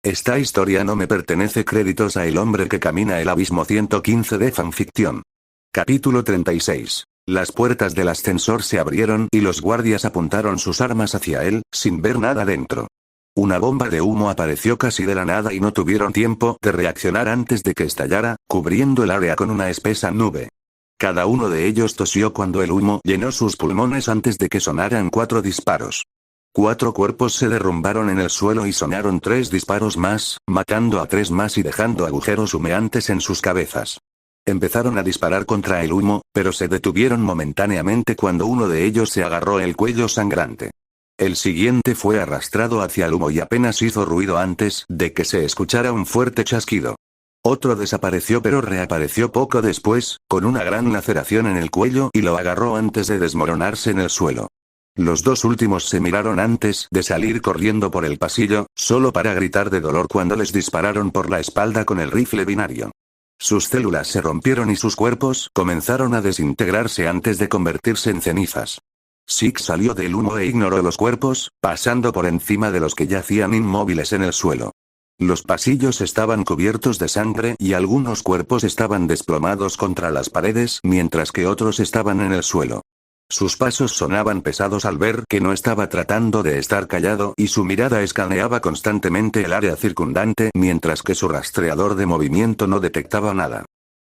Esta historia no me pertenece. Créditos a El hombre que camina el abismo 115 de fanficción. Capítulo 36. Las puertas del ascensor se abrieron y los guardias apuntaron sus armas hacia él, sin ver nada dentro. Una bomba de humo apareció casi de la nada y no tuvieron tiempo de reaccionar antes de que estallara, cubriendo el área con una espesa nube. Cada uno de ellos tosió cuando el humo llenó sus pulmones antes de que sonaran 4 disparos. 4 cuerpos se derrumbaron en el suelo y sonaron 3 disparos más, matando a 3 más y dejando agujeros humeantes en sus cabezas. Empezaron a disparar contra el humo, pero se detuvieron momentáneamente cuando uno de ellos se agarró el cuello sangrante. El siguiente fue arrastrado hacia el humo y apenas hizo ruido antes de que se escuchara un fuerte chasquido. Otro desapareció pero reapareció poco después, con una gran laceración en el cuello y lo agarró antes de desmoronarse en el suelo. Los 2 últimos se miraron antes de salir corriendo por el pasillo, solo para gritar de dolor cuando les dispararon por la espalda con el rifle binario. Sus células se rompieron y sus cuerpos comenzaron a desintegrarse antes de convertirse en cenizas. Six salió del humo e ignoró los cuerpos, pasando por encima de los que yacían inmóviles en el suelo. Los pasillos estaban cubiertos de sangre y algunos cuerpos estaban desplomados contra las paredes mientras que otros estaban en el suelo. Sus pasos sonaban pesados al ver que no estaba tratando de estar callado y su mirada escaneaba constantemente el área circundante mientras que su rastreador de movimiento no detectaba nada.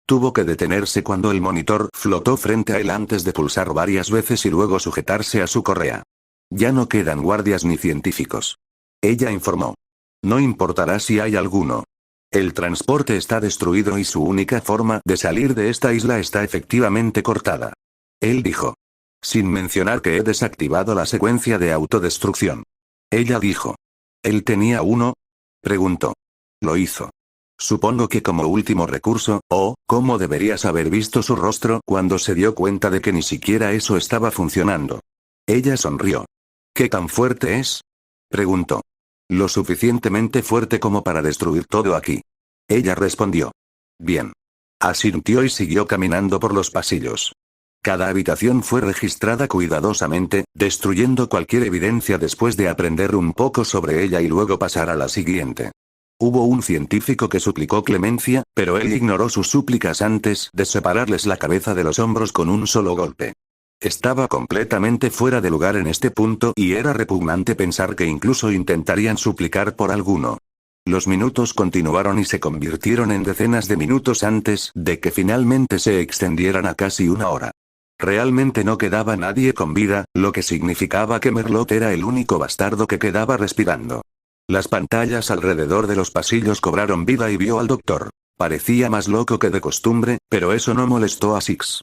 Tuvo que detenerse cuando el monitor flotó frente a él antes de pulsar varias veces y luego sujetarse a su correa. Ya no quedan guardias ni científicos. Ella informó. No importará si hay alguno. El transporte está destruido y su única forma de salir de esta isla está efectivamente cortada. Él dijo. Sin mencionar que he desactivado la secuencia de autodestrucción. Ella dijo. ¿Él tenía uno? Preguntó. Lo hizo. Supongo que como último recurso, ¿cómo deberías haber visto su rostro cuando se dio cuenta de que ni siquiera eso estaba funcionando? Ella sonrió. ¿Qué tan fuerte es? Preguntó. Lo suficientemente fuerte como para destruir todo aquí. Ella respondió. Bien. Asintió y siguió caminando por los pasillos. Cada habitación fue registrada cuidadosamente, destruyendo cualquier evidencia después de aprender un poco sobre ella y luego pasar a la siguiente. Hubo un científico que suplicó clemencia, pero él ignoró sus súplicas antes de separarles la cabeza de los hombros con un solo golpe. Estaba completamente fuera de lugar en este punto y era repugnante pensar que incluso intentarían suplicar por alguno. Los minutos continuaron y se convirtieron en decenas de minutos antes de que finalmente se extendieran a casi 1 hora. Realmente no quedaba nadie con vida, lo que significaba que Merlot era el único bastardo que quedaba respirando. Las pantallas alrededor de los pasillos cobraron vida y vio al doctor. Parecía más loco que de costumbre, pero eso no molestó a Six.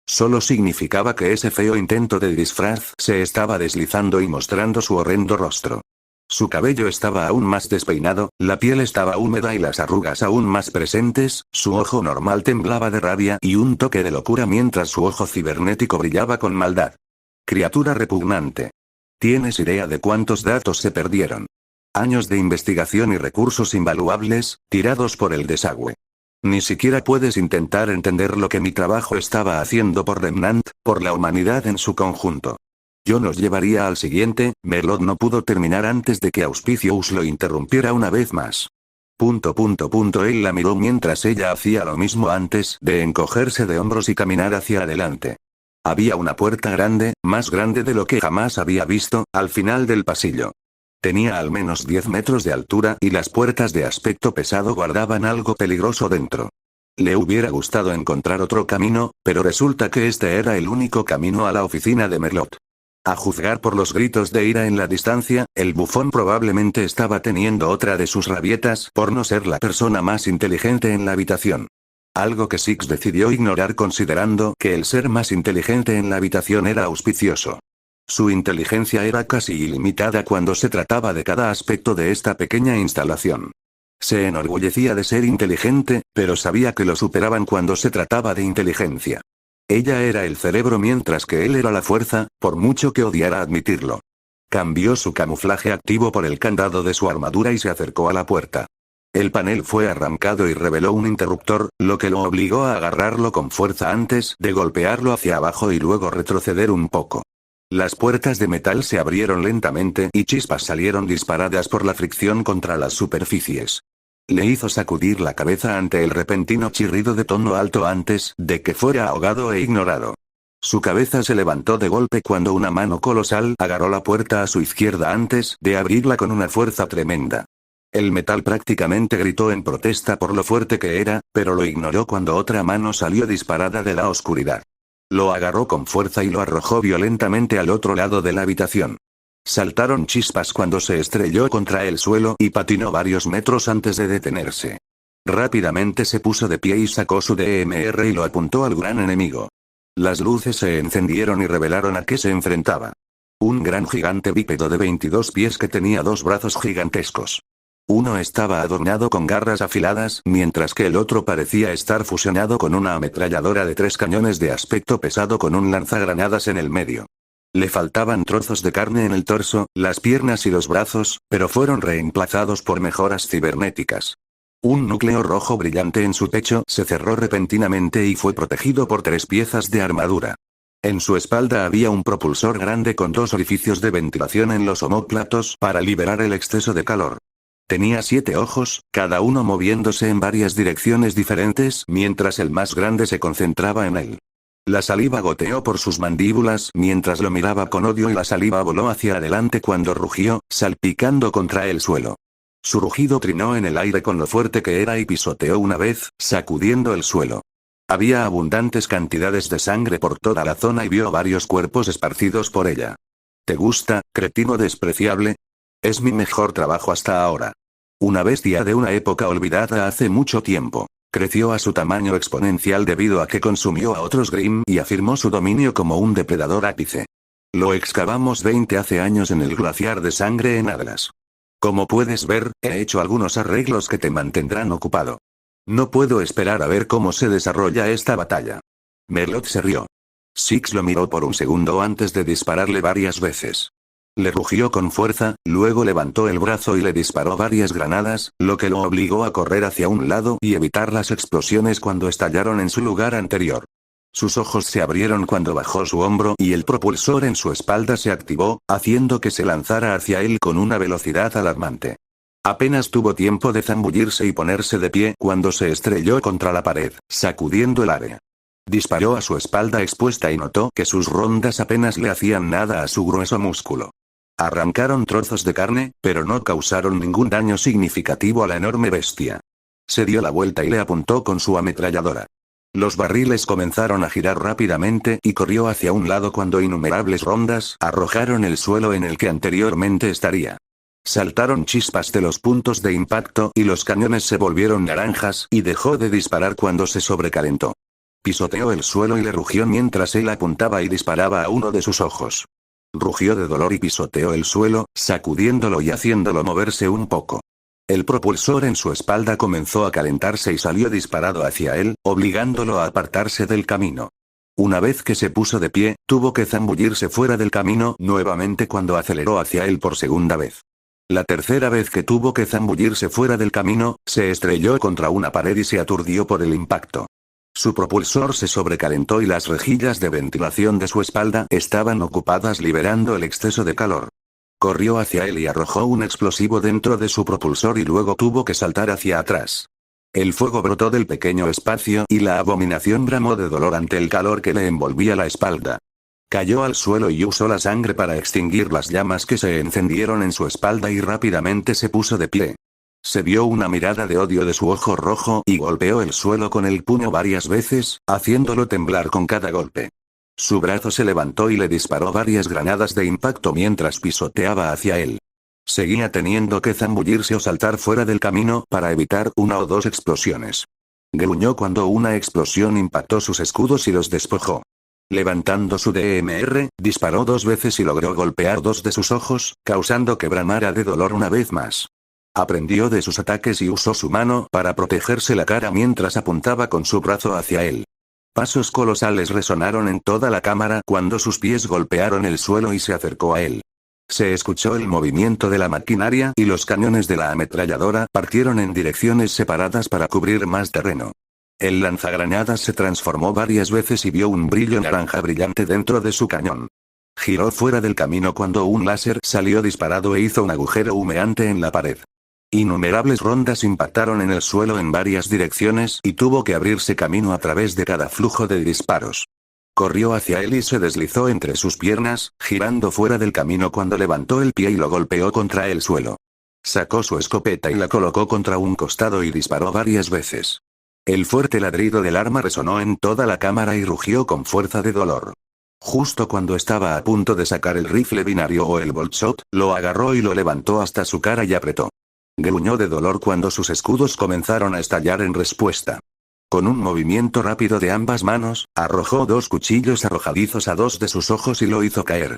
Solo significaba que ese feo intento de disfraz se estaba deslizando y mostrando su horrendo rostro. Su cabello estaba aún más despeinado, la piel estaba húmeda y las arrugas aún más presentes, su ojo normal temblaba de rabia y un toque de locura mientras su ojo cibernético brillaba con maldad. Criatura repugnante. ¿Tienes idea de cuántos datos se perdieron? Años de investigación y recursos invaluables, tirados por el desagüe. Ni siquiera puedes intentar entender lo que mi trabajo estaba haciendo por Remnant, por la humanidad en su conjunto. Yo nos llevaría al siguiente. Merlot no pudo terminar antes de que Auspicious lo interrumpiera una vez más. Él la miró mientras ella hacía lo mismo antes de encogerse de hombros y caminar hacia adelante. Había una puerta grande, más grande de lo que jamás había visto, al final del pasillo. Tenía al menos 10 metros de altura y las puertas de aspecto pesado guardaban algo peligroso dentro. Le hubiera gustado encontrar otro camino, pero resulta que este era el único camino a la oficina de Merlot. A juzgar por los gritos de ira en la distancia, el bufón probablemente estaba teniendo otra de sus rabietas por no ser la persona más inteligente en la habitación. Algo que Six decidió ignorar considerando que el ser más inteligente en la habitación era auspicioso. Su inteligencia era casi ilimitada cuando se trataba de cada aspecto de esta pequeña instalación. Se enorgullecía de ser inteligente, pero sabía que lo superaban cuando se trataba de inteligencia. Ella era el cerebro mientras que él era la fuerza, por mucho que odiara admitirlo. Cambió su camuflaje activo por el candado de su armadura y se acercó a la puerta. El panel fue arrancado y reveló un interruptor, lo que lo obligó a agarrarlo con fuerza antes de golpearlo hacia abajo y luego retroceder un poco. Las puertas de metal se abrieron lentamente y chispas salieron disparadas por la fricción contra las superficies. Le hizo sacudir la cabeza ante el repentino chirrido de tono alto antes de que fuera ahogado e ignorado. Su cabeza se levantó de golpe cuando una mano colosal agarró la puerta a su izquierda antes de abrirla con una fuerza tremenda. El metal prácticamente gritó en protesta por lo fuerte que era, pero lo ignoró cuando otra mano salió disparada de la oscuridad. Lo agarró con fuerza y lo arrojó violentamente al otro lado de la habitación. Saltaron chispas cuando se estrelló contra el suelo y patinó varios metros antes de detenerse. Rápidamente se puso de pie y sacó su DMR y lo apuntó al gran enemigo. Las luces se encendieron y revelaron a qué se enfrentaba. Un gran gigante bípedo de 22 pies que tenía dos brazos gigantescos. Uno estaba adornado con garras afiladas, mientras que el otro parecía estar fusionado con una ametralladora de 3 cañones de aspecto pesado con un lanzagranadas en el medio. Le faltaban trozos de carne en el torso, las piernas y los brazos, pero fueron reemplazados por mejoras cibernéticas. Un núcleo rojo brillante en su pecho se cerró repentinamente y fue protegido por 3 piezas de armadura. En su espalda había un propulsor grande con 2 orificios de ventilación en los omóplatos para liberar el exceso de calor. Tenía 7 ojos, cada uno moviéndose en varias direcciones diferentes mientras el más grande se concentraba en él. La saliva goteó por sus mandíbulas mientras lo miraba con odio y la saliva voló hacia adelante cuando rugió, salpicando contra el suelo. Su rugido trinó en el aire con lo fuerte que era y pisoteó una vez, sacudiendo el suelo. Había abundantes cantidades de sangre por toda la zona y vio varios cuerpos esparcidos por ella. ¿Te gusta, cretino despreciable? Es mi mejor trabajo hasta ahora. Una bestia de una época olvidada hace mucho tiempo. Creció a su tamaño exponencial debido a que consumió a otros Grimm y afirmó su dominio como un depredador ápice. Lo excavamos 20 hace años en el glaciar de sangre en Atlas. Como puedes ver, he hecho algunos arreglos que te mantendrán ocupado. No puedo esperar a ver cómo se desarrolla esta batalla. Merlot se rió. Six lo miró por un segundo antes de dispararle varias veces. Le rugió con fuerza, luego levantó el brazo y le disparó varias granadas, lo que lo obligó a correr hacia un lado y evitar las explosiones cuando estallaron en su lugar anterior. Sus ojos se abrieron cuando bajó su hombro y el propulsor en su espalda se activó, haciendo que se lanzara hacia él con una velocidad alarmante. Apenas tuvo tiempo de zambullirse y ponerse de pie cuando se estrelló contra la pared, sacudiendo el área. Disparó a su espalda expuesta y notó que sus rondas apenas le hacían nada a su grueso músculo. Arrancaron trozos de carne, pero no causaron ningún daño significativo a la enorme bestia. Se dio la vuelta y le apuntó con su ametralladora. Los barriles comenzaron a girar rápidamente y corrió hacia un lado cuando innumerables rondas arrojaron el suelo en el que anteriormente estaría. Saltaron chispas de los puntos de impacto y los cañones se volvieron naranjas y dejó de disparar cuando se sobrecalentó. Pisoteó el suelo y le rugió mientras él apuntaba y disparaba a uno de sus ojos. Rugió de dolor y pisoteó el suelo, sacudiéndolo y haciéndolo moverse un poco. El propulsor en su espalda comenzó a calentarse y salió disparado hacia él, obligándolo a apartarse del camino. Una vez que se puso de pie, tuvo que zambullirse fuera del camino nuevamente cuando aceleró hacia él por segunda vez. La tercera vez que tuvo que zambullirse fuera del camino, se estrelló contra una pared y se aturdió por el impacto. Su propulsor se sobrecalentó y las rejillas de ventilación de su espalda estaban ocupadas liberando el exceso de calor. Corrió hacia él y arrojó un explosivo dentro de su propulsor y luego tuvo que saltar hacia atrás. El fuego brotó del pequeño espacio y la abominación bramó de dolor ante el calor que le envolvía la espalda. Cayó al suelo y usó la sangre para extinguir las llamas que se encendieron en su espalda y rápidamente se puso de pie. Se vio una mirada de odio de su ojo rojo y golpeó el suelo con el puño varias veces, haciéndolo temblar con cada golpe. Su brazo se levantó y le disparó varias granadas de impacto mientras pisoteaba hacia él. Seguía teniendo que zambullirse o saltar fuera del camino para evitar una o dos explosiones. Gruñó cuando una explosión impactó sus escudos y los despojó. Levantando su DMR, disparó 2 veces y logró golpear 2 de sus ojos, causando que bramara de dolor una vez más. Aprendió de sus ataques y usó su mano para protegerse la cara mientras apuntaba con su brazo hacia él. Pasos colosales resonaron en toda la cámara cuando sus pies golpearon el suelo y se acercó a él. Se escuchó el movimiento de la maquinaria y los cañones de la ametralladora partieron en direcciones separadas para cubrir más terreno. El lanzagranadas se transformó varias veces y vio un brillo naranja brillante dentro de su cañón. Giró fuera del camino cuando un láser salió disparado e hizo un agujero humeante en la pared. Innumerables rondas impactaron en el suelo en varias direcciones y tuvo que abrirse camino a través de cada flujo de disparos. Corrió hacia él y se deslizó entre sus piernas, girando fuera del camino cuando levantó el pie y lo golpeó contra el suelo. Sacó su escopeta y la colocó contra un costado y disparó varias veces. El fuerte ladrido del arma resonó en toda la cámara y rugió con fuerza de dolor. Justo cuando estaba a punto de sacar el rifle binario o el bolt shot, lo agarró y lo levantó hasta su cara y apretó. Gruñó de dolor cuando sus escudos comenzaron a estallar en respuesta. Con un movimiento rápido de ambas manos, arrojó 2 cuchillos arrojadizos a 2 de sus ojos y lo hizo caer.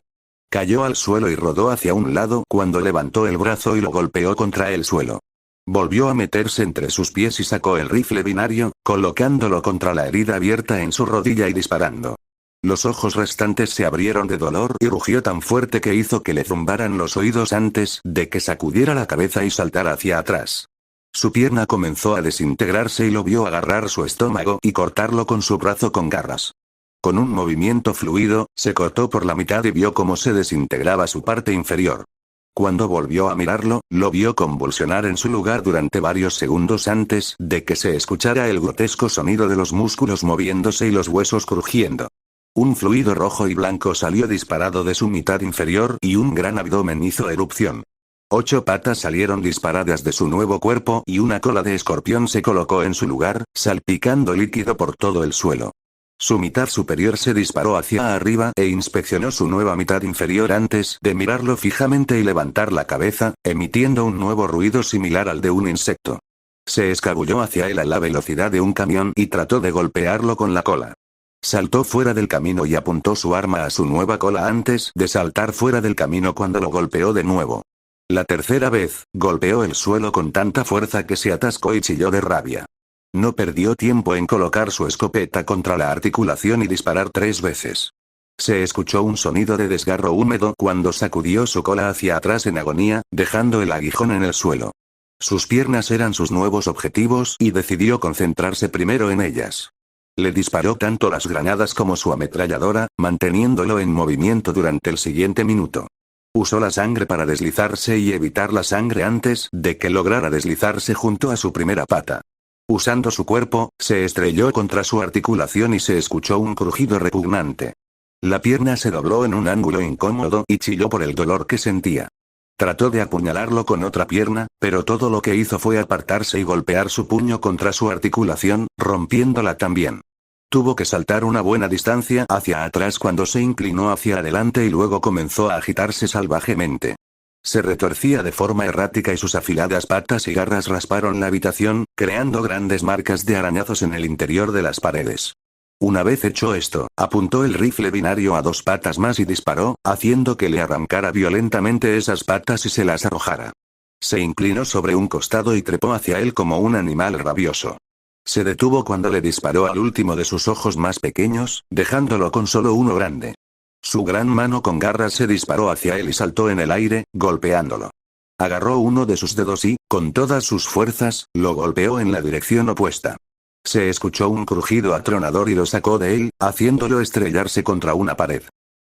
Cayó al suelo y rodó hacia un lado cuando levantó el brazo y lo golpeó contra el suelo. Volvió a meterse entre sus pies y sacó el rifle binario, colocándolo contra la herida abierta en su rodilla y disparando. Los ojos restantes se abrieron de dolor y rugió tan fuerte que hizo que le zumbaran los oídos antes de que sacudiera la cabeza y saltara hacia atrás. Su pierna comenzó a desintegrarse y lo vio agarrar su estómago y cortarlo con su brazo con garras. Con un movimiento fluido, se cortó por la mitad y vio cómo se desintegraba su parte inferior. Cuando volvió a mirarlo, lo vio convulsionar en su lugar durante varios segundos antes de que se escuchara el grotesco sonido de los músculos moviéndose y los huesos crujiendo. Un fluido rojo y blanco salió disparado de su mitad inferior y un gran abdomen hizo erupción. 8 patas salieron disparadas de su nuevo cuerpo y una cola de escorpión se colocó en su lugar, salpicando líquido por todo el suelo. Su mitad superior se disparó hacia arriba e inspeccionó su nueva mitad inferior antes de mirarlo fijamente y levantar la cabeza, emitiendo un nuevo ruido similar al de un insecto. Se escabulló hacia él a la velocidad de un camión y trató de golpearlo con la cola. Saltó fuera del camino y apuntó su arma a su nueva cola antes de saltar fuera del camino cuando lo golpeó de nuevo. La tercera vez, golpeó el suelo con tanta fuerza que se atascó y chilló de rabia. No perdió tiempo en colocar su escopeta contra la articulación y disparar 3 veces. Se escuchó un sonido de desgarro húmedo cuando sacudió su cola hacia atrás en agonía, dejando el aguijón en el suelo. Sus piernas eran sus nuevos objetivos y decidió concentrarse primero en ellas. Le disparó tanto las granadas como su ametralladora, manteniéndolo en movimiento durante el siguiente minuto. Usó la sangre para deslizarse y evitar la sangre antes de que lograra deslizarse junto a su primera pata. Usando su cuerpo, se estrelló contra su articulación y se escuchó un crujido repugnante. La pierna se dobló en un ángulo incómodo y chilló por el dolor que sentía. Trató de apuñalarlo con otra pierna, pero todo lo que hizo fue apartarse y golpear su puño contra su articulación, rompiéndola también. Tuvo que saltar una buena distancia hacia atrás cuando se inclinó hacia adelante y luego comenzó a agitarse salvajemente. Se retorcía de forma errática y sus afiladas patas y garras rasparon la habitación, creando grandes marcas de arañazos en el interior de las paredes. Una vez hecho esto, apuntó el rifle binario a 2 patas más y disparó, haciendo que le arrancara violentamente esas patas y se las arrojara. Se inclinó sobre un costado y trepó hacia él como un animal rabioso. Se detuvo cuando le disparó al último de sus ojos más pequeños, dejándolo con solo uno grande. Su gran mano con garras se disparó hacia él y saltó en el aire, golpeándolo. Agarró uno de sus dedos y, con todas sus fuerzas, lo golpeó en la dirección opuesta. Se escuchó un crujido atronador y lo sacó de él, haciéndolo estrellarse contra una pared.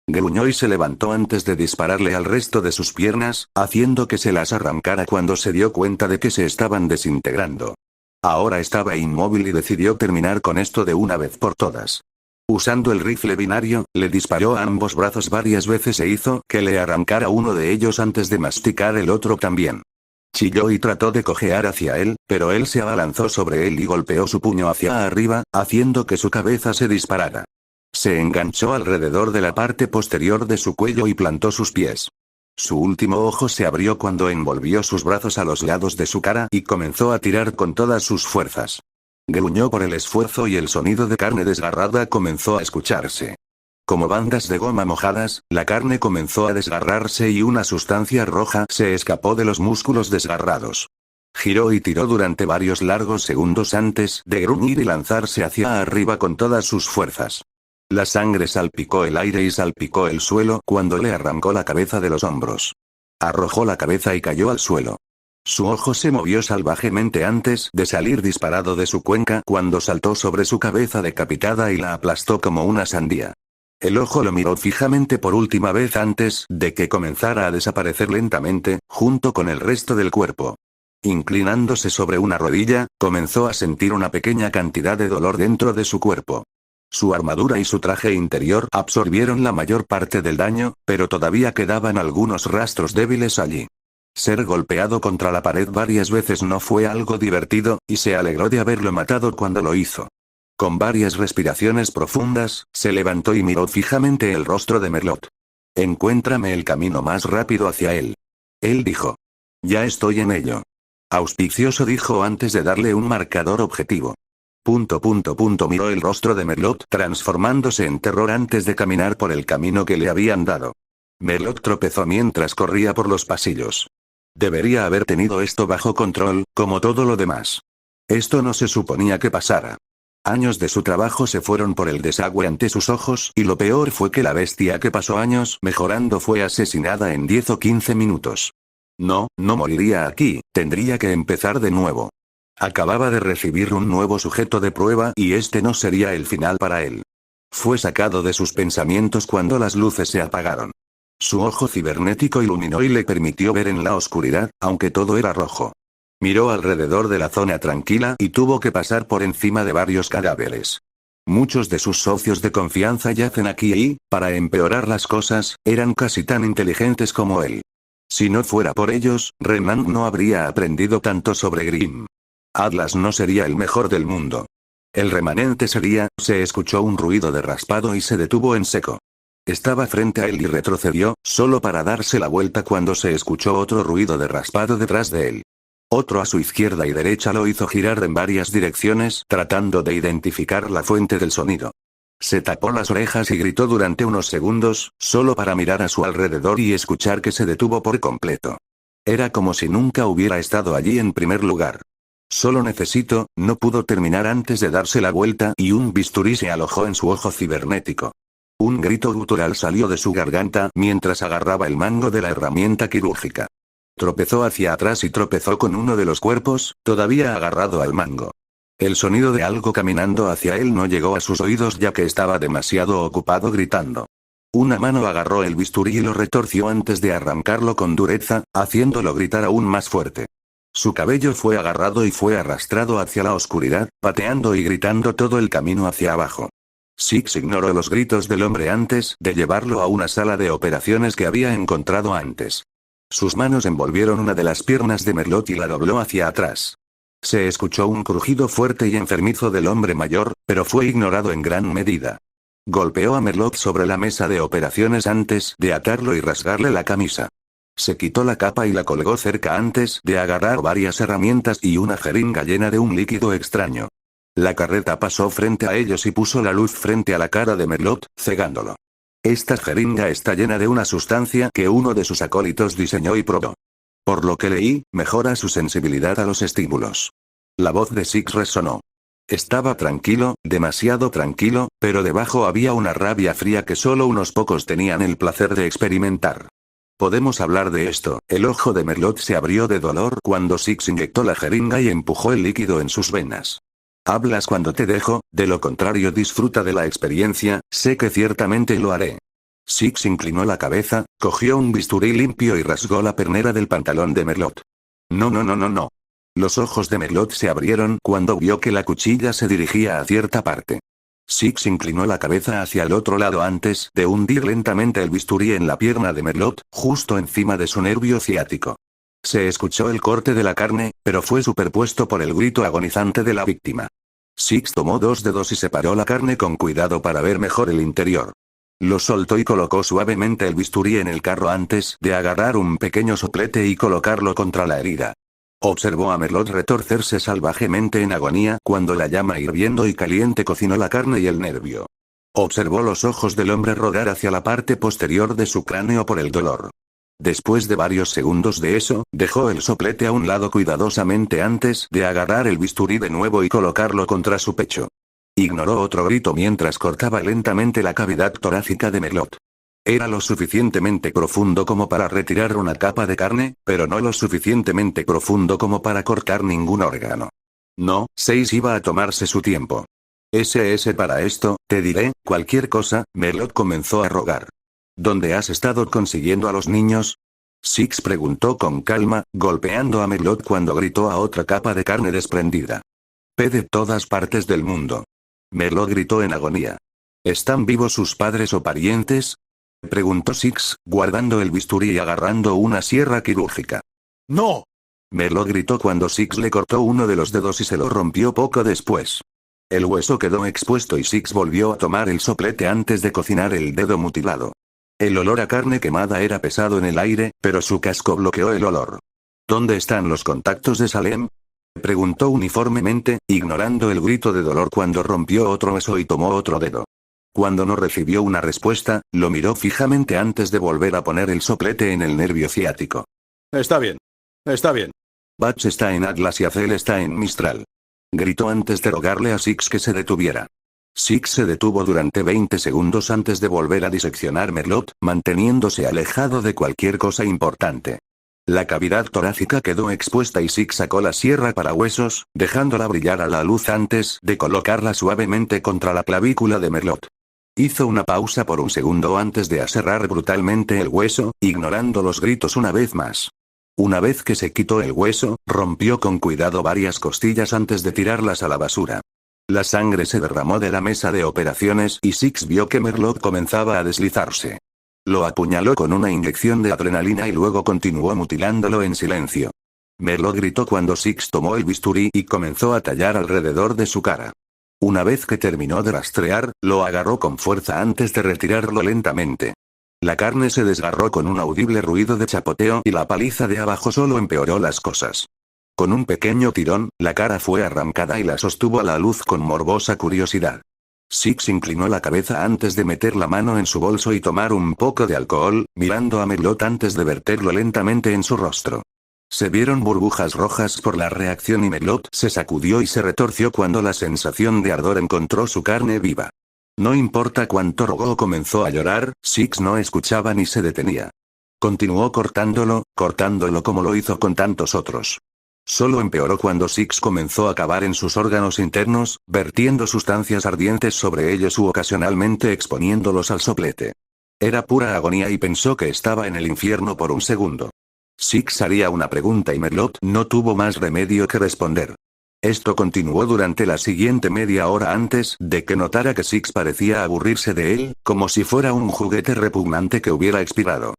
Gruñó y se levantó antes de dispararle al resto de sus piernas, haciendo que se las arrancara cuando se dio cuenta de que se estaban desintegrando. Ahora estaba inmóvil y decidió terminar con esto de una vez por todas. Usando el rifle binario, le disparó a ambos brazos varias veces e hizo que le arrancara uno de ellos antes de masticar el otro también. Chilló y trató de cojear hacia él, pero él se abalanzó sobre él y golpeó su puño hacia arriba, haciendo que su cabeza se disparara. Se enganchó alrededor de la parte posterior de su cuello y plantó sus pies. Su último ojo se abrió cuando envolvió sus brazos a los lados de su cara y comenzó a tirar con todas sus fuerzas. Gruñó por el esfuerzo y el sonido de carne desgarrada comenzó a escucharse. Como bandas de goma mojadas, la carne comenzó a desgarrarse y una sustancia roja se escapó de los músculos desgarrados. Giró y tiró durante varios largos segundos antes de gruñir y lanzarse hacia arriba con todas sus fuerzas. La sangre salpicó el aire y salpicó el suelo cuando le arrancó la cabeza de los hombros. Arrojó la cabeza y cayó al suelo. Su ojo se movió salvajemente antes de salir disparado de su cuenca cuando saltó sobre su cabeza decapitada y la aplastó como una sandía. El ojo lo miró fijamente por última vez antes de que comenzara a desaparecer lentamente, junto con el resto del cuerpo. Inclinándose sobre una rodilla, comenzó a sentir una pequeña cantidad de dolor dentro de su cuerpo. Su armadura y su traje interior absorbieron la mayor parte del daño, pero todavía quedaban algunos rastros débiles allí. Ser golpeado contra la pared varias veces no fue algo divertido, y se alegró de haberlo matado cuando lo hizo. Con varias respiraciones profundas, se levantó y miró fijamente el rostro de Merlot. Encuéntrame el camino más rápido hacia él. Él dijo. Ya estoy en ello. Auspicioso, dijo antes de darle un marcador objetivo. Miró el rostro de Merlot transformándose en terror antes de caminar por el camino que le habían dado. Merlot tropezó mientras corría por los pasillos. Debería haber tenido esto bajo control, como todo lo demás. Esto no se suponía que pasara. Años de su trabajo se fueron por el desagüe ante sus ojos, y lo peor fue que la bestia que pasó años mejorando fue asesinada en 10 o 15 minutos. No moriría aquí, tendría que empezar de nuevo. Acababa de recibir un nuevo sujeto de prueba y este no sería el final para él. Fue sacado de sus pensamientos cuando las luces se apagaron. Su ojo cibernético iluminó y le permitió ver en la oscuridad, aunque todo era rojo. Miró alrededor de la zona tranquila y tuvo que pasar por encima de varios cadáveres. Muchos de sus socios de confianza yacen aquí y, para empeorar las cosas, eran casi tan inteligentes como él. Si no fuera por ellos, Renan no habría aprendido tanto sobre Grimm. Atlas no sería el mejor del mundo. El remanente sería, se escuchó un ruido de raspado y se detuvo en seco. Estaba frente a él y retrocedió, solo para darse la vuelta cuando se escuchó otro ruido de raspado detrás de él. Otro a su izquierda y derecha lo hizo girar en varias direcciones, tratando de identificar la fuente del sonido. Se tapó las orejas y gritó durante unos segundos, solo para mirar a su alrededor y escuchar que se detuvo por completo. Era como si nunca hubiera estado allí en primer lugar. Solo necesito, no pudo terminar antes de darse la vuelta y un bisturí se alojó en su ojo cibernético. Un grito gutural salió de su garganta mientras agarraba el mango de la herramienta quirúrgica. Tropezó hacia atrás y tropezó con uno de los cuerpos, todavía agarrado al mango. El sonido de algo caminando hacia él no llegó a sus oídos ya que estaba demasiado ocupado gritando. Una mano agarró el bisturí y lo retorció antes de arrancarlo con dureza, haciéndolo gritar aún más fuerte. Su cabello fue agarrado y fue arrastrado hacia la oscuridad, pateando y gritando todo el camino hacia abajo. Six ignoró los gritos del hombre antes de llevarlo a una sala de operaciones que había encontrado antes. Sus manos envolvieron una de las piernas de Merlot y la dobló hacia atrás. Se escuchó un crujido fuerte y enfermizo del hombre mayor, pero fue ignorado en gran medida. Golpeó a Merlot sobre la mesa de operaciones antes de atarlo y rasgarle la camisa. Se quitó la capa y la colgó cerca antes de agarrar varias herramientas y una jeringa llena de un líquido extraño. La carreta pasó frente a ellos y puso la luz frente a la cara de Merlot, cegándolo. Esta jeringa está llena de una sustancia que uno de sus acólitos diseñó y probó. Por lo que leí, mejora su sensibilidad a los estímulos. La voz de Six resonó. Estaba tranquilo, demasiado tranquilo, pero debajo había una rabia fría que solo unos pocos tenían el placer de experimentar. Podemos hablar de esto. El ojo de Merlot se abrió de dolor cuando Six inyectó la jeringa y empujó el líquido en sus venas. Hablas cuando te dejo, de lo contrario disfruta de la experiencia, sé que ciertamente lo haré. Six inclinó la cabeza, cogió un bisturí limpio y rasgó la pernera del pantalón de Merlot. No. Los ojos de Merlot se abrieron cuando vio que la cuchilla se dirigía a cierta parte. Six inclinó la cabeza hacia el otro lado antes de hundir lentamente el bisturí en la pierna de Merlot, justo encima de su nervio ciático. Se escuchó el corte de la carne, pero fue superpuesto por el grito agonizante de la víctima. Six tomó 2 dedos y separó la carne con cuidado para ver mejor el interior. Lo soltó y colocó suavemente el bisturí en el carro antes de agarrar un pequeño soplete y colocarlo contra la herida. Observó a Merlot retorcerse salvajemente en agonía cuando la llama hirviendo y caliente cocinó la carne y el nervio. Observó los ojos del hombre rodar hacia la parte posterior de su cráneo por el dolor. Después de varios segundos de eso, dejó el soplete a un lado cuidadosamente antes de agarrar el bisturí de nuevo y colocarlo contra su pecho. Ignoró otro grito mientras cortaba lentamente la cavidad torácica de Merlot. Era lo suficientemente profundo como para retirar una capa de carne, pero no lo suficientemente profundo como para cortar ningún órgano. No, Six iba a tomarse su tiempo. SS para esto, te diré, cualquier cosa, Merlot comenzó a rogar. ¿Dónde has estado consiguiendo a los niños? Six preguntó con calma, golpeando a Merlot cuando gritó a otra capa de carne desprendida. P de todas partes del mundo. Merlot gritó en agonía. ¿Están vivos sus padres o parientes? Preguntó Six, guardando el bisturí y agarrando una sierra quirúrgica. ¡No! Merlot gritó cuando Six le cortó uno de los dedos y se lo rompió poco después. El hueso quedó expuesto y Six volvió a tomar el soplete antes de cocinar el dedo mutilado. El olor a carne quemada era pesado en el aire, pero su casco bloqueó el olor. ¿Dónde están los contactos de Salem? Preguntó uniformemente, ignorando el grito de dolor cuando rompió otro hueso y tomó otro dedo. Cuando no recibió una respuesta, lo miró fijamente antes de volver a poner el soplete en el nervio ciático. Está bien. Está bien. Bats está en Atlas y Azel está en Mistral. Gritó antes de rogarle a Six que se detuviera. Six se detuvo durante 20 segundos antes de volver a diseccionar Merlot, manteniéndose alejado de cualquier cosa importante. La cavidad torácica quedó expuesta y Six sacó la sierra para huesos, dejándola brillar a la luz antes de colocarla suavemente contra la clavícula de Merlot. Hizo una pausa por un segundo antes de aserrar brutalmente el hueso, ignorando los gritos una vez más. Una vez que se quitó el hueso, rompió con cuidado varias costillas antes de tirarlas a la basura. La sangre se derramó de la mesa de operaciones y Six vio que Merlot comenzaba a deslizarse. Lo apuñaló con una inyección de adrenalina y luego continuó mutilándolo en silencio. Merlot gritó cuando Six tomó el bisturí y comenzó a tallar alrededor de su cara. Una vez que terminó de rastrear, lo agarró con fuerza antes de retirarlo lentamente. La carne se desgarró con un audible ruido de chapoteo y la paliza de abajo solo empeoró las cosas. Con un pequeño tirón, la cara fue arrancada y la sostuvo a la luz con morbosa curiosidad. Six inclinó la cabeza antes de meter la mano en su bolso y tomar un poco de alcohol, mirando a Merlot antes de verterlo lentamente en su rostro. Se vieron burbujas rojas por la reacción y Merlot se sacudió y se retorció cuando la sensación de ardor encontró su carne viva. No importa cuánto rogó o comenzó a llorar, Six no escuchaba ni se detenía. Continuó cortándolo como lo hizo con tantos otros. Solo empeoró cuando Six comenzó a cavar en sus órganos internos, vertiendo sustancias ardientes sobre ellos u ocasionalmente exponiéndolos al soplete. Era pura agonía y pensó que estaba en el infierno por un segundo. Six haría una pregunta y Merlot no tuvo más remedio que responder. Esto continuó durante la siguiente media hora antes de que notara que Six parecía aburrirse de él, como si fuera un juguete repugnante que hubiera expirado.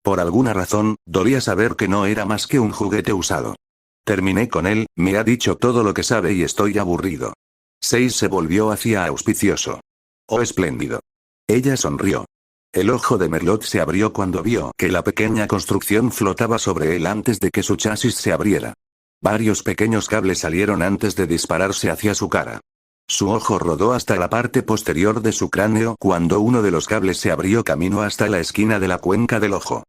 Por alguna razón, dolía saber que no era más que un juguete usado. Terminé con él, me ha dicho todo lo que sabe y estoy aburrido. 6 se volvió hacia auspicioso. Oh, espléndido. Ella sonrió. El ojo de Merlot se abrió cuando vio que la pequeña construcción flotaba sobre él antes de que su chasis se abriera. Varios pequeños cables salieron antes de dispararse hacia su cara. Su ojo rodó hasta la parte posterior de su cráneo cuando uno de los cables se abrió camino hasta la esquina de la cuenca del ojo.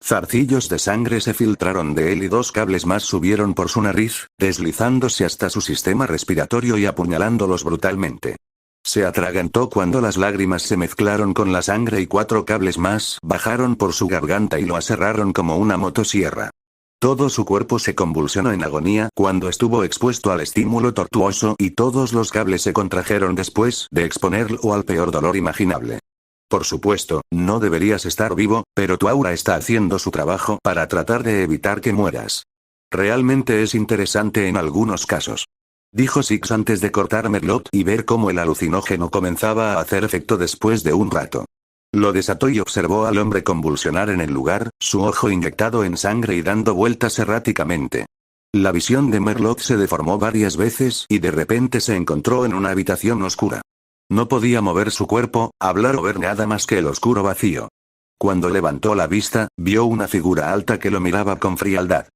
Zarcillos de sangre se filtraron de él y 2 cables más subieron por su nariz, deslizándose hasta su sistema respiratorio y apuñalándolos brutalmente. Se atragantó cuando las lágrimas se mezclaron con la sangre y 4 cables más bajaron por su garganta y lo aserraron como una motosierra. Todo su cuerpo se convulsionó en agonía cuando estuvo expuesto al estímulo tortuoso y todos los cables se contrajeron después de exponerlo al peor dolor imaginable. Por supuesto, no deberías estar vivo, pero tu aura está haciendo su trabajo para tratar de evitar que mueras. Realmente es interesante en algunos casos. Dijo Six antes de cortar Merlot y ver cómo el alucinógeno comenzaba a hacer efecto después de un rato. Lo desató y observó al hombre convulsionar en el lugar, su ojo inyectado en sangre y dando vueltas erráticamente. La visión de Merlot se deformó varias veces y de repente se encontró en una habitación oscura. No podía mover su cuerpo, hablar o ver nada más que el oscuro vacío. Cuando levantó la vista, vio una figura alta que lo miraba con frialdad.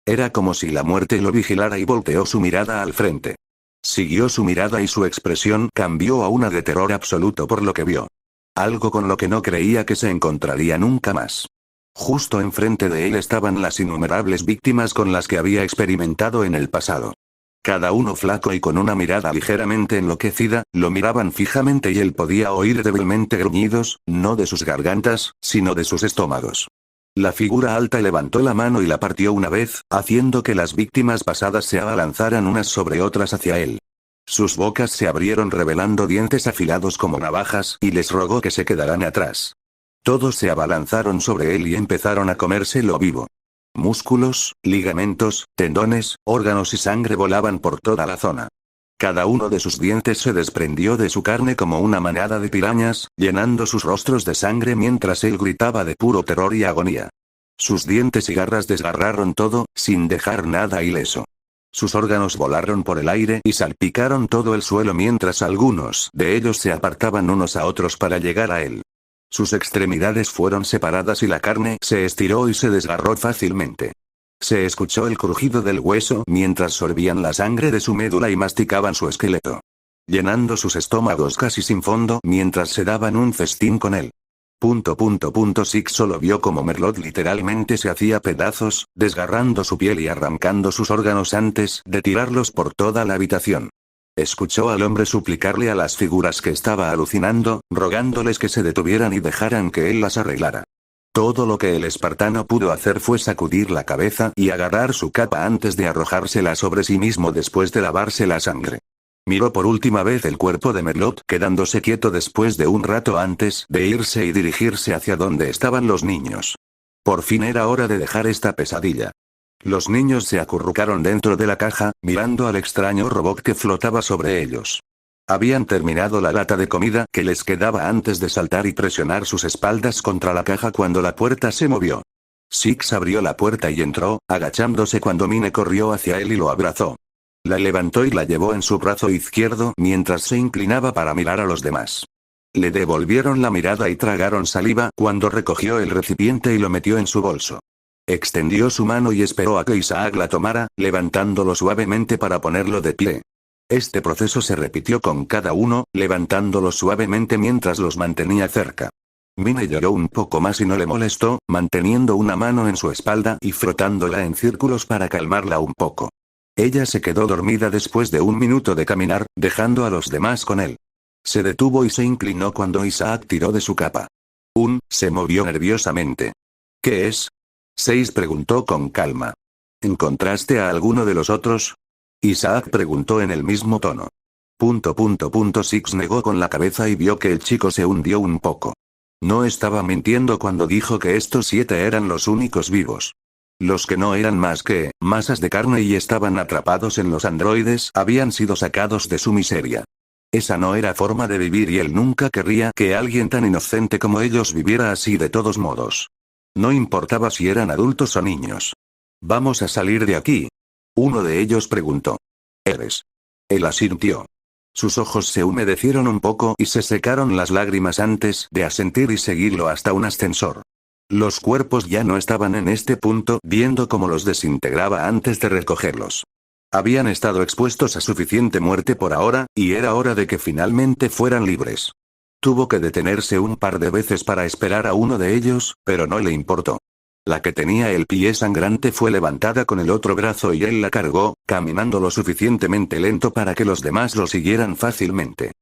Era como si la muerte lo vigilara y volteó su mirada al frente. Siguió su mirada y su expresión cambió a una de terror absoluto por lo que vio. Algo con lo que no creía que se encontraría nunca más. Justo enfrente de él estaban las innumerables víctimas con las que había experimentado en el pasado. Cada uno flaco y con una mirada ligeramente enloquecida, lo miraban fijamente y él podía oír débilmente gruñidos, no de sus gargantas, sino de sus estómagos. La figura alta levantó la mano y la partió una vez, haciendo que las víctimas pasadas se abalanzaran unas sobre otras hacia él. Sus bocas se abrieron revelando dientes afilados como navajas y les rogó que se quedaran atrás. Todos se abalanzaron sobre él y empezaron a comérselo vivo. Músculos, ligamentos, tendones, órganos y sangre volaban por toda la zona. Cada uno de sus dientes se desprendió de su carne como una manada de pirañas, llenando sus rostros de sangre mientras él gritaba de puro terror y agonía. Sus dientes y garras desgarraron todo, sin dejar nada ileso. Sus órganos volaron por el aire y salpicaron todo el suelo mientras algunos de ellos se apartaban unos a otros para llegar a él. Sus extremidades fueron separadas y la carne se estiró y se desgarró fácilmente. Se escuchó el crujido del hueso mientras sorbían la sangre de su médula y masticaban su esqueleto, llenando sus estómagos casi sin fondo mientras se daban un festín con él. Six solo vio como Merlot literalmente se hacía pedazos, desgarrando su piel y arrancando sus órganos antes de tirarlos por toda la habitación. Escuchó al hombre suplicarle a las figuras que estaba alucinando, rogándoles que se detuvieran y dejaran que él las arreglara. Todo lo que el espartano pudo hacer fue sacudir la cabeza y agarrar su capa antes de arrojársela sobre sí mismo después de lavarse la sangre. Miró por última vez el cuerpo de Merlot, quedándose quieto después de un rato antes de irse y dirigirse hacia donde estaban los niños. Por fin era hora de dejar esta pesadilla. Los niños se acurrucaron dentro de la caja, mirando al extraño robot que flotaba sobre ellos. Habían terminado la lata de comida que les quedaba antes de saltar y presionar sus espaldas contra la caja cuando la puerta se movió. Six abrió la puerta y entró, agachándose cuando Mine corrió hacia él y lo abrazó. La levantó y la llevó en su brazo izquierdo mientras se inclinaba para mirar a los demás. Le devolvieron la mirada y tragaron saliva cuando recogió el recipiente y lo metió en su bolso. Extendió su mano y esperó a que Isaac la tomara, levantándolo suavemente para ponerlo de pie. Este proceso se repitió con cada uno, levantándolo suavemente mientras los mantenía cerca. Mine lloró un poco más y no le molestó, manteniendo una mano en su espalda y frotándola en círculos para calmarla un poco. Ella se quedó dormida después de un minuto de caminar, dejando a los demás con él. Se detuvo y se inclinó cuando Isaac tiró de su capa. Se movió nerviosamente. ¿Qué es? Seis preguntó con calma. ¿Encontraste a alguno de los otros? Isaac preguntó en el mismo tono. Six negó con la cabeza y vio que el chico se hundió un poco. No estaba mintiendo cuando dijo que estos 7 eran los únicos vivos. Los que no eran más que masas de carne y estaban atrapados en los androides habían sido sacados de su miseria. Esa no era forma de vivir y él nunca querría que alguien tan inocente como ellos viviera así de todos modos. No importaba si eran adultos o niños. «¿Vamos a salir de aquí?», uno de ellos preguntó. «¿Eres?». Él asintió. Sus ojos se humedecieron un poco y se secaron las lágrimas antes de asentir y seguirlo hasta un ascensor. Los cuerpos ya no estaban en este punto, viendo cómo los desintegraba antes de recogerlos. Habían estado expuestos a suficiente muerte por ahora, y era hora de que finalmente fueran libres. Tuvo que detenerse un par de veces para esperar a uno de ellos, pero no le importó. La que tenía el pie sangrante fue levantada con el otro brazo y él la cargó, caminando lo suficientemente lento para que los demás lo siguieran fácilmente.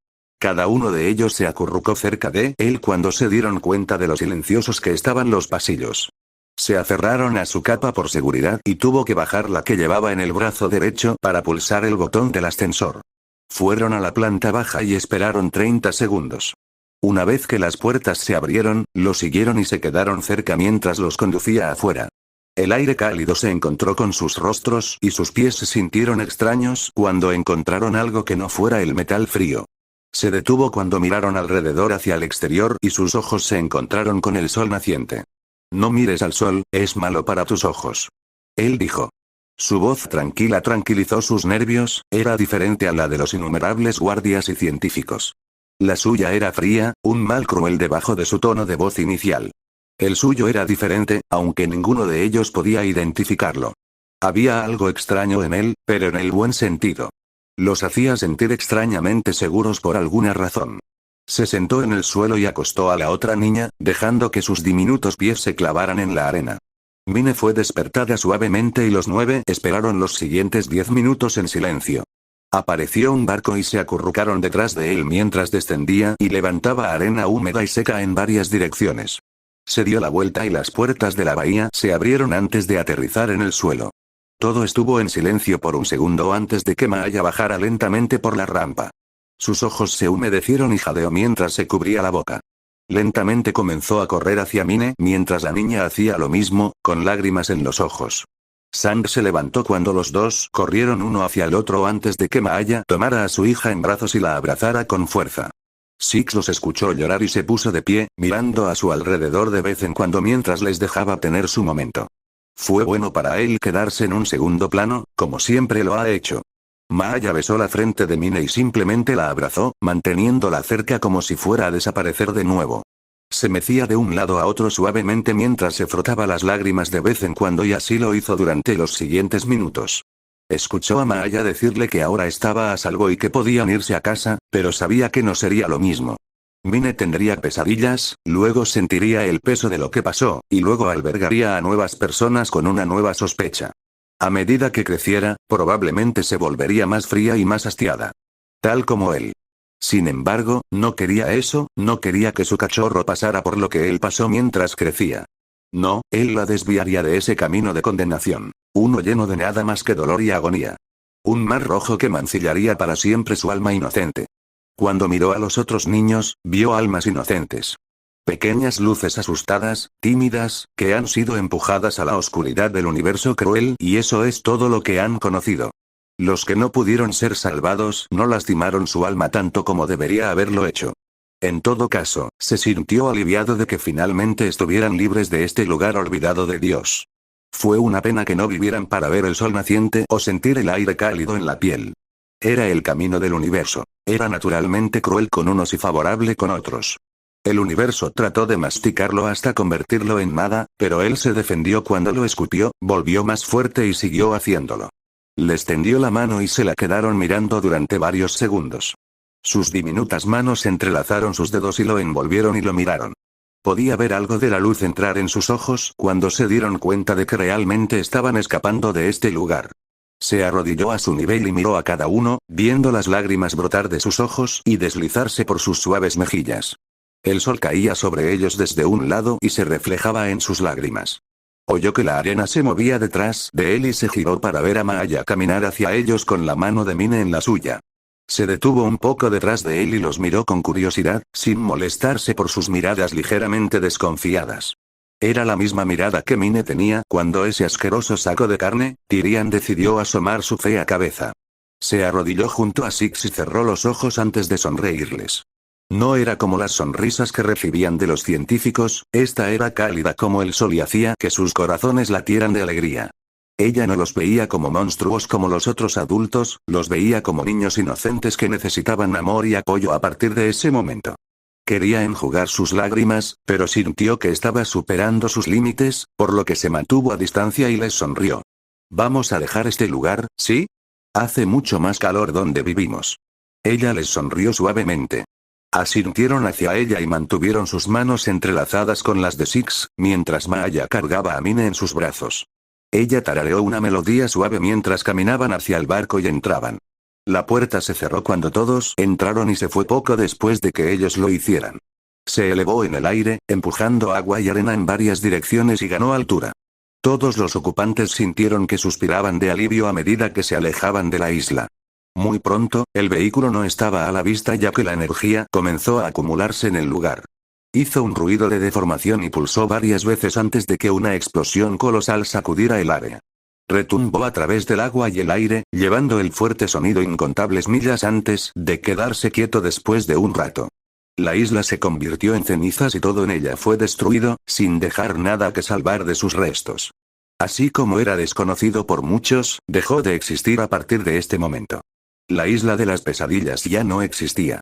Cada uno de ellos se acurrucó cerca de él cuando se dieron cuenta de lo silenciosos que estaban los pasillos. Se aferraron a su capa por seguridad y tuvo que bajar la que llevaba en el brazo derecho para pulsar el botón del ascensor. Fueron a la planta baja y esperaron 30 segundos. Una vez que las puertas se abrieron, lo siguieron y se quedaron cerca mientras los conducía afuera. El aire cálido se encontró con sus rostros y sus pies se sintieron extraños cuando encontraron algo que no fuera el metal frío. Se detuvo cuando miraron alrededor hacia el exterior y sus ojos se encontraron con el sol naciente. «No mires al sol, es malo para tus ojos», él dijo. Su voz tranquila tranquilizó sus nervios, era diferente a la de los innumerables guardias y científicos. La suya era fría, un mal cruel debajo de su tono de voz inicial. El suyo era diferente, aunque ninguno de ellos podía identificarlo. Había algo extraño en él, pero en el buen sentido. Los hacía sentir extrañamente seguros por alguna razón. Se sentó en el suelo y acostó a la otra niña, dejando que sus diminutos pies se clavaran en la arena. Mine fue despertada suavemente y los 9 esperaron los siguientes 10 minutos en silencio. Apareció un barco y se acurrucaron detrás de él mientras descendía y levantaba arena húmeda y seca en varias direcciones. Se dio la vuelta y las puertas de la bahía se abrieron antes de aterrizar en el suelo. Todo estuvo en silencio por un segundo antes de que Maya bajara lentamente por la rampa. Sus ojos se humedecieron y jadeó mientras se cubría la boca. Lentamente comenzó a correr hacia Mine mientras la niña hacía lo mismo, con lágrimas en los ojos. Sang se levantó cuando los dos corrieron uno hacia el otro antes de que Maya tomara a su hija en brazos y la abrazara con fuerza. Six los escuchó llorar y se puso de pie, mirando a su alrededor de vez en cuando mientras les dejaba tener su momento. Fue bueno para él quedarse en un segundo plano, como siempre lo ha hecho. Maya besó la frente de Mine y simplemente la abrazó, manteniéndola cerca como si fuera a desaparecer de nuevo. Se mecía de un lado a otro suavemente mientras se frotaba las lágrimas de vez en cuando y así lo hizo durante los siguientes minutos. Escuchó a Maya decirle que ahora estaba a salvo y que podían irse a casa, pero sabía que no sería lo mismo. Mine tendría pesadillas, luego sentiría el peso de lo que pasó, y luego albergaría a nuevas personas con una nueva sospecha. A medida que creciera, probablemente se volvería más fría y más hastiada. Tal como él. Sin embargo, no quería eso, no quería que su cachorro pasara por lo que él pasó mientras crecía. No, él la desviaría de ese camino de condenación. Uno lleno de nada más que dolor y agonía. Un mar rojo que mancillaría para siempre su alma inocente. Cuando miró a los otros niños, vio almas inocentes. Pequeñas luces asustadas, tímidas, que han sido empujadas a la oscuridad del universo cruel y eso es todo lo que han conocido. Los que no pudieron ser salvados no lastimaron su alma tanto como debería haberlo hecho. En todo caso, se sintió aliviado de que finalmente estuvieran libres de este lugar olvidado de Dios. Fue una pena que no vivieran para ver el sol naciente o sentir el aire cálido en la piel. Era el camino del universo. Era naturalmente cruel con unos y favorable con otros. El universo trató de masticarlo hasta convertirlo en nada, pero él se defendió cuando lo escupió, volvió más fuerte y siguió haciéndolo. Les tendió la mano y se la quedaron mirando durante varios segundos. Sus diminutas manos entrelazaron sus dedos y lo envolvieron y lo miraron. Podía ver algo de la luz entrar en sus ojos cuando se dieron cuenta de que realmente estaban escapando de este lugar. Se arrodilló a su nivel y miró a cada uno, viendo las lágrimas brotar de sus ojos y deslizarse por sus suaves mejillas. El sol caía sobre ellos desde un lado y se reflejaba en sus lágrimas. Oyó que la arena se movía detrás de él y se giró para ver a Maya caminar hacia ellos con la mano de Mine en la suya. Se detuvo un poco detrás de él y los miró con curiosidad, sin molestarse por sus miradas ligeramente desconfiadas. Era la misma mirada que Mine tenía cuando ese asqueroso saco de carne, Tyrian decidió asomar su fea cabeza. Se arrodilló junto a Six y cerró los ojos antes de sonreírles. No era como las sonrisas que recibían de los científicos, esta era cálida como el sol y hacía que sus corazones latieran de alegría. Ella no los veía como monstruos como los otros adultos, los veía como niños inocentes que necesitaban amor y apoyo a partir de ese momento. Quería enjugar sus lágrimas, pero sintió que estaba superando sus límites, por lo que se mantuvo a distancia y les sonrió. «¿Vamos a dejar este lugar, sí? Hace mucho más calor donde vivimos». Ella les sonrió suavemente. Asintieron hacia ella y mantuvieron sus manos entrelazadas con las de Six, mientras Maya cargaba a Mine en sus brazos. Ella tarareó una melodía suave mientras caminaban hacia el barco y entraban. La puerta se cerró cuando todos entraron y se fue poco después de que ellos lo hicieran. Se elevó en el aire, empujando agua y arena en varias direcciones y ganó altura. Todos los ocupantes sintieron que suspiraban de alivio a medida que se alejaban de la isla. Muy pronto, el vehículo no estaba a la vista ya que la energía comenzó a acumularse en el lugar. Hizo un ruido de deformación y pulsó varias veces antes de que una explosión colosal sacudiera el área. Retumbó a través del agua y el aire, llevando el fuerte sonido incontables millas antes de quedarse quieto después de un rato. La isla se convirtió en cenizas y todo en ella fue destruido, sin dejar nada que salvar de sus restos. Así como era desconocido por muchos, dejó de existir a partir de este momento. La isla de las pesadillas ya no existía.